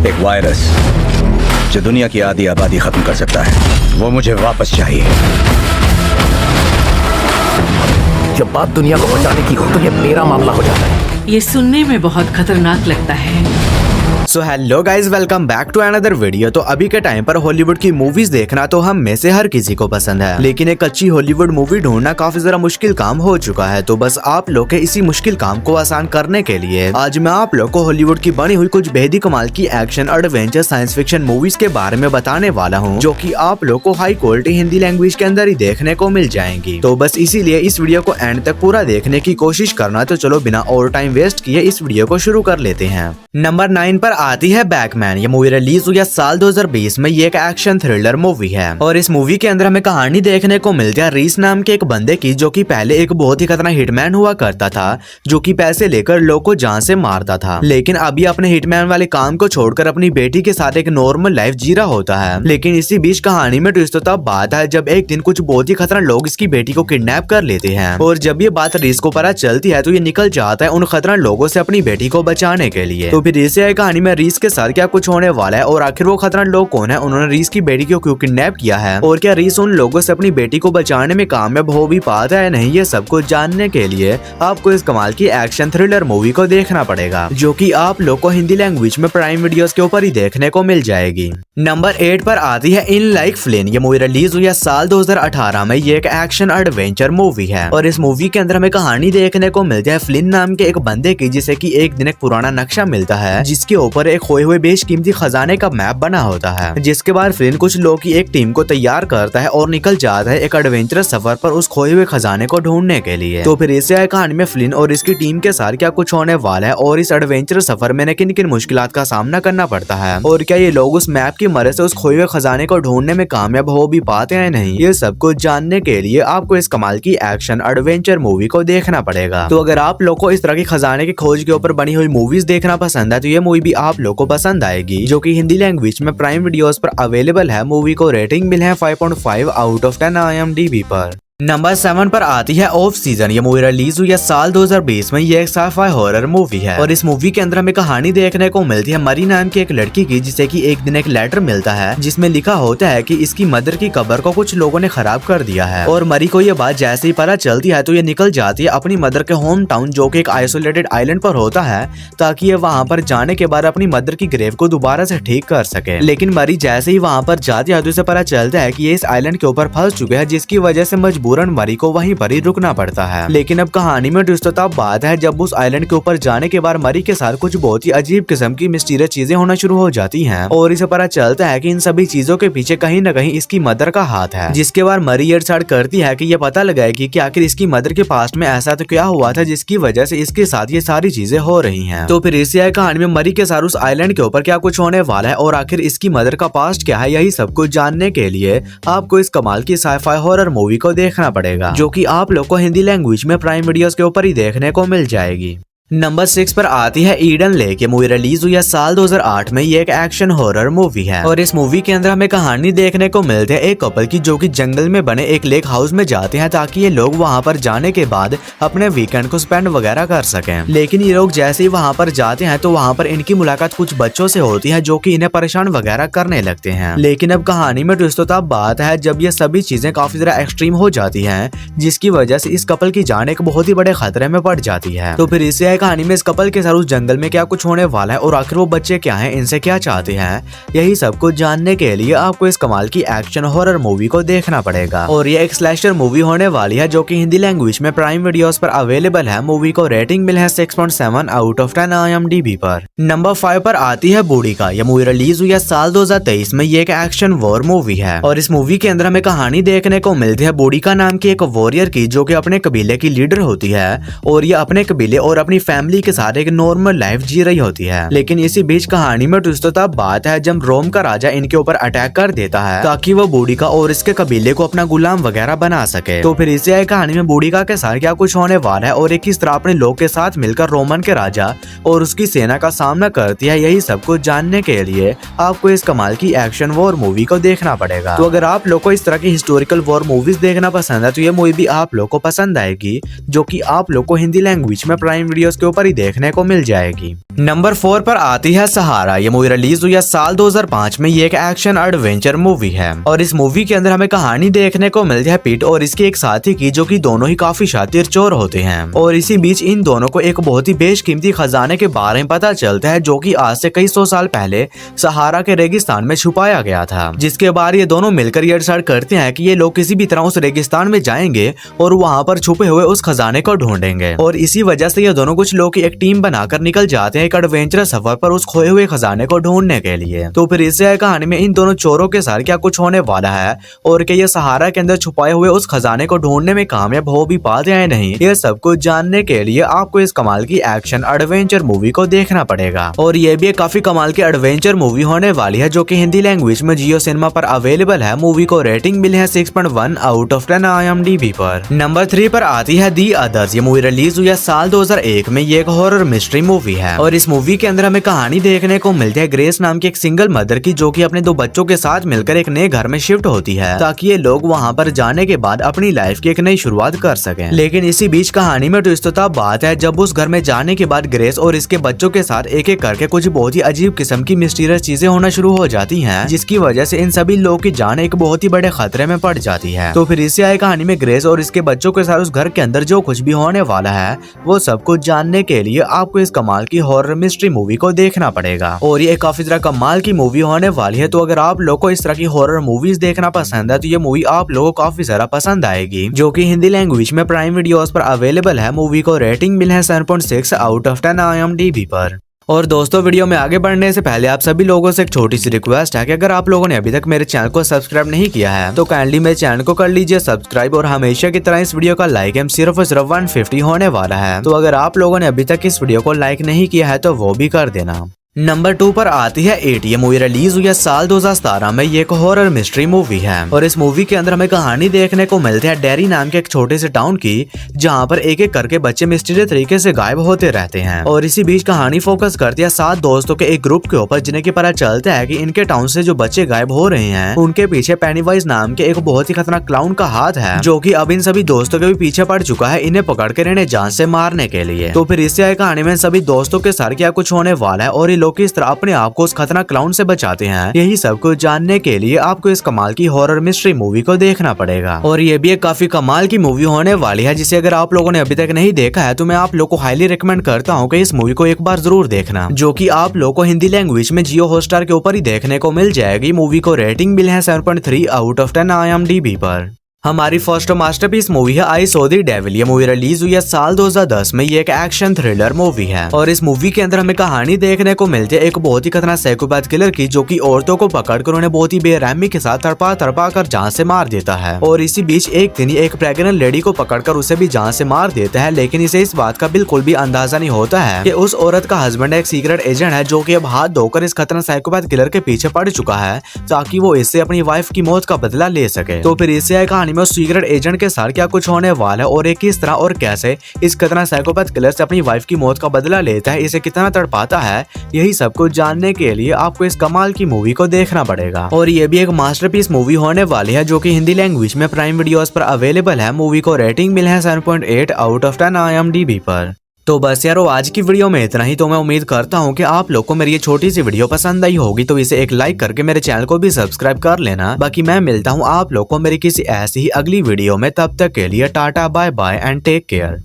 एक वायरस जो दुनिया की आधी आबादी खत्म कर सकता है, वो मुझे वापस चाहिए। जब बात दुनिया को बचाने की हो तो ये मेरा मामला हो जाता है। ये सुनने में बहुत खतरनाक लगता है। So hello guys, welcome back to another video. तो अभी के टाइम पर हॉलीवुड की मूवीज देखना तो हम में से हर किसी को पसंद है, लेकिन एक अच्छी हॉलीवुड मूवी ढूंढना काफी जरा मुश्किल काम हो चुका है। तो बस आप लोग के इसी मुश्किल काम को आसान करने के लिए आज मैं आप लोग को हॉलीवुड की बनी हुई कुछ बेहद कमाल की action, adventure, science fiction movies के बारे में बताने वाला हूँ, जो की आप लोग को हाई क्वालिटी हिंदी लैंग्वेज के अंदर ही देखने को मिल जाएंगी। तो बस इसीलिए इस वीडियो को एंड तक पूरा देखने की कोशिश करना। तो चलो बिना और टाइम वेस्ट किए इस वीडियो को शुरू कर लेते हैं। नंबर 9 पर आती है बैटमैन। ये मूवी रिलीज हुई है साल 2020 में। ये एक एक्शन थ्रिलर मूवी है और इस मूवी के अंदर हमें कहानी देखने को मिलती है रीस नाम के एक बंदे की, जो कि पहले एक बहुत ही खतरनाक हिटमैन हुआ करता था, जो कि पैसे लेकर लोग को जान से मारता था। लेकिन अभी अपने हिटमैन वाले काम को छोड़कर अपनी बेटी के साथ एक नॉर्मल लाइफ जी रहा होता है। लेकिन इसी बीच कहानी में ट्विस्ट तब बात है जब एक दिन कुछ बहुत ही खतरनाक लोग इसकी बेटी को किडनैप कर लेते हैं। और जब ये बात रीस को पता चलती है तो ये निकल जाता है उन खतरनाक लोगों से अपनी बेटी को बचाने के लिए। तो फिर इसे कहानी में रीस के साथ क्या कुछ होने वाला है और आखिर वो खतरनाक लोग कौन है, उन्होंने रीस की बेटी को क्यों किडनैप किया है, और क्या रीस उन लोगों से अपनी बेटी को बचाने में कामयाब हो भी पाता है नहीं, ये सब कुछ जानने के लिए आपको इस कमाल की एक्शन थ्रिलर मूवी को देखना पड़ेगा, जो कि आप लोग को हिंदी लैंग्वेज में प्राइम वीडियोस के ऊपर ही देखने को मिल जाएगी। नंबर 8 पर आती है इन लाइक फ्लिन। ये मूवी रिलीज हुई है साल 2018 में। ये एक एक्शन एडवेंचर मूवी है और इस मूवी के अंदर हमें कहानी देखने को मिलती है फ्लिन नाम के एक बंदे की, जिसे कि एक दिन एक पुराना नक्शा मिलता है जिसके ऊपर एक खोए हुए बेशकीमती खजाने का मैप बना होता है। जिसके बाद फ्लिन कुछ लोग की एक टीम को तैयार करता है और निकल जाता है एक एडवेंचरस सफर पर उस खोए हुए खजाने को ढूंढने के लिए। तो फिर इसे कहानी में फ्लिन और इसकी टीम के साथ क्या कुछ होने वाला है और इस एडवेंचरस सफर में किन किन मुश्किलात का सामना करना पड़ता है, और क्या ये लोग उस मैप की मदद से उस खोए हुए खजाने को ढूंढने में कामयाब हो भी पाते हैं नहीं, ये सब कुछ जानने के लिए आपको इस कमाल की एक्शन एडवेंचर मूवी को देखना पड़ेगा। तो अगर आप लोग को इस तरह की खजाने की खोज के ऊपर बनी हुई मूवीज देखना पसंद है तो ये मूवी भी आप लोग को पसंद आएगी, जो कि हिंदी लैंग्वेज में प्राइम वीडियोस पर अवेलेबल है। मूवी को रेटिंग मिली है 5.5 आउट ऑफ 10 IMDb पर। नंबर 7 पर आती है ऑफ सीजन। ये मूवी रिलीज हुई है साल 2020 में। ये एक साइफाई हॉरर मूवी है और इस मूवी के अंदर हमें कहानी देखने को मिलती है मरी नाम की एक लड़की की, जिसे कि एक दिन एक लेटर मिलता है जिसमें लिखा होता है कि इसकी मदर की कब्र को कुछ लोगों ने खराब कर दिया है। और मरी को ये बात जैसे ही पता चलती है तो ये निकल जाती है अपनी मदर के होम टाउन, जो कि एक आइसोलेटेड आइलैंड पर होता है, ताकि ये वहाँ पर जाने के बाद अपनी मदर की ग्रेव को दोबारा से ठीक कर सके। लेकिन मरी जैसे ही वहाँ पर जाती है तो इसे पता चलता है कि ये इस आइलैंड के ऊपर फंस चुके हैं, जिसकी वजह से मजबूरन मरी को वहीं पर ही रुकना पड़ता है। लेकिन अब कहानी में ट्विस्ट तब बात है जब उस आइलैंड के ऊपर जाने के बाद मरी के साथ कुछ बहुत ही अजीब किस्म की मिस्टीरियस चीजें होना शुरू हो जाती हैं और इसे पता चलता है कि इन सभी चीजों के पीछे कहीं न कहीं इसकी मदर का हाथ है। जिसके बाद मरी ये डिसाइड करती है कि ये पता लगाएगी कि आखिर इसकी मदर के पास्ट में ऐसा तो क्या हुआ था जिसकी वजह से इसके साथ ये सारी चीजें हो रही हैं। तो फिर इसी कहानी में मरी के साथ उस आइलैंड के ऊपर क्या कुछ होने वाला है और आखिर इसकी मदर का पास्ट क्या है, यही सब कुछ जानने के लिए आपको इस कमाल की साइफाई हॉरर मूवी को देखना पड़ेगा, जो कि आप लोग को हिंदी लैंग्वेज में प्राइम वीडियोस के ऊपर ही देखने को मिल जाएगी। नंबर 6 पर आती है ईडन लेक। ये मूवी रिलीज हुई है साल 2008 में। ये एक एक्शन हॉरर मूवी है और इस मूवी के अंदर हमें कहानी देखने को मिलती है एक कपल की, जो कि जंगल में बने एक लेक हाउस में जाते हैं ताकि ये लोग वहां पर जाने के बाद अपने वीकेंड को स्पेंड वगैरह कर सकें। लेकिन ये लोग जैसे ही वहां पर जाते हैं तो वहां पर इनकी मुलाकात कुछ बच्चों से होती है, जो कि इन्हें परेशान वगैरह करने लगते हैं। लेकिन अब कहानी में ट्विस्ट तब बात है जब ये सभी चीजें काफी ज्यादा एक्सट्रीम हो जाती है, जिसकी वजह से इस कपल की जान एक बहुत ही बड़े खतरे में पड़ जाती है। तो फिर इसे कहानी में इस कपल के साथ उस जंगल में क्या कुछ होने वाला है और आखिर वो बच्चे क्या हैं, इनसे क्या चाहते हैं, यही सब कुछ जानने के लिए आपको इस कमाल की एक्शन हॉरर मूवी को देखना पड़ेगा। और ये एक स्लैशर मूवी होने वाली है, जो कि हिंदी लैंग्वेज में प्राइम वीडियोस पर अवेलेबल है। मूवी को रेटिंग मिली है 6.7 आउट ऑफ 10 IMDb पर। नंबर 5 पर आती है बूढ़िका। यह मूवी रिलीज हुई है साल 2023 में। ये एक एक्शन वॉर मूवी है और इस मूवी के अंदर हमें कहानी देखने को मिलती है बूढ़िका नाम की एक वॉरियर की, जो कि अपने कबीले की लीडर होती है और ये अपने कबीले और अपनी फैमिली के साथ एक नॉर्मल लाइफ जी रही होती है। लेकिन इसी बीच कहानी में ट्विस्ट तब बात है जब रोम का राजा इनके ऊपर अटैक कर देता है ताकि वो बूढ़िका और इसके कबीले को अपना गुलाम वगैरह बना सके। तो फिर इसी कहानी में बूढ़िका के साथ क्या कुछ होने वाला है और एक किस तरह अपने लोग के साथ मिलकर रोमन के राजा और उसकी सेना का सामना करती है, यही सब कुछ जानने के लिए आपको इस कमाल की एक्शन वॉर मूवी को देखना पड़ेगा। तो अगर आप लोग को इस तरह की हिस्टोरिकल वॉर मूवीज देखना पसंद है तो ये मूवी भी आप लोग को पसंद आएगी, जो कि आप लोग को हिंदी लैंग्वेज में प्राइम वीडियोस के ऊपर ही देखने को मिल जाएगी। नंबर 4 पर आती है सहारा। ये मूवी रिलीज हुई है साल 2005 में। ये एक एक्शन एडवेंचर मूवी है और इस मूवी के अंदर हमें कहानी देखने को मिलती है पीट और इसके एक साथी की, जो कि दोनों ही काफी शातिर चोर होते हैं और इसी बीच इन दोनों को एक बहुत ही बेशकीमती खजाने के बारे में पता चलता है, जो कि आज से कई सौ साल पहले सहारा के रेगिस्तान में छुपाया गया था। जिसके बाद ये दोनों मिलकर ये डिसाइड करते हैं कि ये लोग किसी भी तरह उस रेगिस्तान में जाएंगे और वहाँ पर छुपे हुए उस खजाने को ढूंढेंगे और इसी वजह से ये दोनों कुछ लोग की एक टीम बनाकर निकल जाते हैं एक एडवेंचरस सफर पर उस खोए हुए खजाने को ढूंढने के लिए। तो फिर इससे कहानी में इन दोनों चोरों के साथ क्या कुछ होने वाला है और क्या ये सहारा के अंदर छुपाए हुए उस खजाने को ढूंढने में कामयाब हो भी पाते हैं नहीं, ये सब कुछ जानने के लिए आपको इस कमाल की एक्शन एडवेंचर मूवी को देखना पड़ेगा। और ये भी एक काफी कमाल की एडवेंचर मूवी होने वाली है, जो कि हिंदी लैंग्वेज में जियो सिनेमा पर अवेलेबल है। मूवी को रेटिंग मिली है 6.1 आउट ऑफ 10 IMDb पर। नंबर 3 पर आती है दी अदर्स। ये मूवी रिलीज हुई है साल 2001 में। ये एक हॉरर मिस्ट्री मूवी है और इस मूवी के अंदर हमें कहानी देखने को मिलती है ग्रेस नाम की एक सिंगल मदर की, जो कि अपने 2 बच्चों के साथ मिलकर एक नए घर में शिफ्ट होती है ताकि ये लोग वहाँ पर जाने के बाद अपनी लाइफ की एक नई शुरुआत कर सकें। लेकिन इसी बीच कहानी में ट्विस्ट तब बात है जब उस घर में जाने के बाद ग्रेस और इसके बच्चों के साथ एक एक करके कुछ बहुत ही अजीब किस्म की मिस्टीरियस चीजें होना शुरू हो जाती हैं, जिसकी वजह से इन सभी लोगों की जान एक बहुत ही बड़े खतरे में पड़ जाती है। तो फिर इससे आई कहानी में ग्रेस और इसके बच्चों के साथ उस घर के अंदर जो कुछ भी होने वाला है वो सब कुछ जानने के लिए आपको इस कमाल की हॉरर मिस्ट्री मूवी को देखना पड़ेगा। और ये काफी ज्यादा कमाल की मूवी होने वाली है। तो अगर आप लोग को इस तरह की हॉरर मूवीज देखना पसंद है तो ये मूवी आप लोगों को काफी ज्यादा पसंद आएगी, जो कि हिंदी लैंग्वेज में प्राइम वीडियोस पर अवेलेबल है। मूवी को रेटिंग मिली है 7.6 आउट ऑफ 10 IMDb पर। और दोस्तों, वीडियो में आगे बढ़ने से पहले आप सभी लोगों से एक छोटी सी रिक्वेस्ट है कि अगर आप लोगों ने अभी तक मेरे चैनल को सब्सक्राइब नहीं किया है तो काइंडली मेरे चैनल को कर लीजिए सब्सक्राइब और हमेशा की तरह इस वीडियो का लाइक एम सिर्फ और सिर्फ 150 होने वाला है। तो अगर आप लोगों ने अभी तक इस वीडियो को लाइक नहीं किया है तो वो भी कर देना। नंबर 2 पर आती है 8। ये मूवी रिलीज हुई है साल 2017 में। ये एक हॉरर मिस्ट्री मूवी है और इस मूवी के अंदर हमें कहानी देखने को मिलती है डेरी नाम के एक छोटे से टाउन की, जहां पर एक एक करके बच्चे मिस्टीरियस तरीके से गायब होते रहते हैं। और इसी बीच कहानी फोकस करती है 7 दोस्तों के एक ग्रुप के ऊपर, जिन्हें की पता चलता है कि इनके टाउन से जो बच्चे गायब हो रहे हैं उनके पीछे पेनीवाइज नाम के एक बहुत ही खतरनाक क्लाउन का हाथ है, जो कि अब इन सभी दोस्तों के भी पीछे पड़ चुका है इन्हें पकड़कर इन्हें जान से मारने के लिए। तो फिर इससे आई कहानी में सभी दोस्तों के साथ क्या कुछ होने वाला है और ये लोग किस तरह अपने आपको उस खतरनाक क्लाउन से बचाते हैं, यही सब कुछ जानने के लिए आपको इस कमाल की हॉरर मिस्ट्री मूवी को देखना पड़ेगा। और ये भी एक काफी कमाल की मूवी होने वाली है, जिसे अगर आप लोगों ने अभी तक नहीं देखा है तो मैं आप लोगों को हाईली रिकमेंड करता हूँ कि इस मूवी को एक बार जरूर देखना, जो कि आप लोगों को हिंदी लैंग्वेज में जियो हॉटस्टार के ऊपर ही देखने को मिल जाएगी। मूवी को रेटिंग मिली है 7.3 आउट ऑफ 10 IMDb पर। हमारी फर्स्ट मास्टरपीस मूवी है आई सॉ द डेविल। ये मूवी रिलीज हुई है साल 2010 में। ये एक एक्शन थ्रिलर मूवी है और इस मूवी के अंदर हमें कहानी देखने को मिलती है एक बहुत ही खतरनाक साइकोपैथ किलर की, जो कि औरतों को पकड़कर उन्हें बहुत ही बेरहमी के साथ तड़पा कर जान से मार देता है। और इसी बीच एक दिन एक प्रेग्नेंट लेडी को पकड़कर उसे भी जान से मार देता है, लेकिन इसे इस बात का बिल्कुल भी अंदाजा नहीं होता है कि उस औरत का हस्बैंड एक सीक्रेट एजेंट है, जो कि अब हाथ धोकर इस खतरनाक साइकोपैथ किलर के पीछे पड़ चुका है ताकि वो इससे अपनी वाइफ की मौत का बदला ले सके। तो फिर इससे कहानी में उस सीक्रेट एजेंट के साथ क्या कुछ होने वाला है और एक किस तरह और कैसे इस खतरनाक साइकोपैथ किलर से अपनी वाइफ की मौत का बदला लेता है, इसे कितना तड़पाता है, यही सब कुछ जानने के लिए आपको इस कमाल की मूवी को देखना पड़ेगा। और ये भी एक मास्टरपीस मूवी होने वाली है, जो कि हिंदी लैंग्वेज में प्राइम वीडियोस पर अवेलेबल है। मूवी को रेटिंग मिली है 7.8 आउट ऑफ 10 IMDb पर। तो बस यारो, आज की वीडियो में इतना ही। तो मैं उम्मीद करता हूँ कि आप लोग को मेरी ये छोटी सी वीडियो पसंद आई होगी, तो इसे एक लाइक करके मेरे चैनल को भी सब्सक्राइब कर लेना। बाकी मैं मिलता हूँ आप लोग को मेरी किसी ऐसी ही अगली वीडियो में, तब तक के लिए tata bye bye and take care.